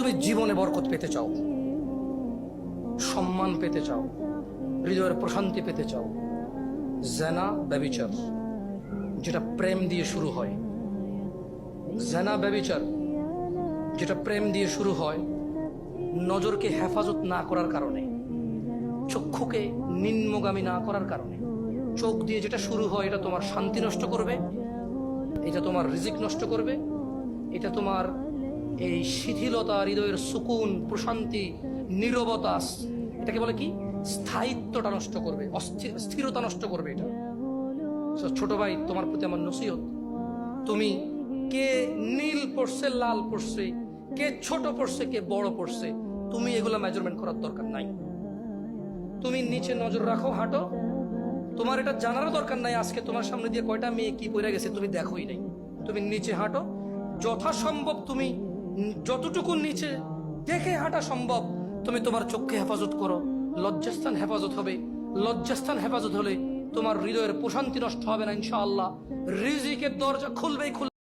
তুমি জীবনে বরকত পেতে চাও, সম্মান পেতে চাও, হৃদয়ের প্রশান্তি পেতে চাও, জেনা ব্যভিচার যেটা প্রেম দিয়ে শুরু হয়, জেনা ব্যভিচার যেটা প্রেম দিয়ে শুরু হয়, নজরকে হেফাজত না করার কারণে, চক্ষুকে নিম্নগামী না করার কারণে, চোখ দিয়ে যেটা শুরু হয় এটা তোমার শান্তি নষ্ট করবে, এটা তোমার রিজিক নষ্ট করবে, এটা তোমার এই শিথিলতা, হৃদয়ের সুকুন, প্রশান্তি, নীরবতা, এটাকে বলে কি স্থায়িত্বটা নষ্ট করবে, স্থিরতা নষ্ট করবে এটা। ছোট ভাই, তোমার প্রতি আমার নসিহত, তুমি কে নীল পড়ছে, লাল পড়ছে, কে ছোট পড়ছে, কে বড় পড়ছে, তুমি এগুলা মেজারমেন্ট করার দরকার নাই। তুমি নিচে নজর রাখো, হাঁটো, তোমার এটা জানারও দরকার নাই আজকে তোমার সামনে দিয়ে কয়টা মেয়ে কি পড়ে গেছে তুমি দেখোই নাই। তুমি নিচে হাঁটো, যথাসম্ভব তুমি যতটুকু নিচে দেখে হাঁটা সম্ভব তুমি তোমার চোখকে হেফাজত করো। লজ্জাস্থান হেফাজত হবে, লজ্জাস্থান হেফাজত হলে তোমার হৃদয়ের প্রশান্তি নষ্ট হবে না ইনশাআল্লাহ। রিজিকের দরজা খুলবেই খুলবে।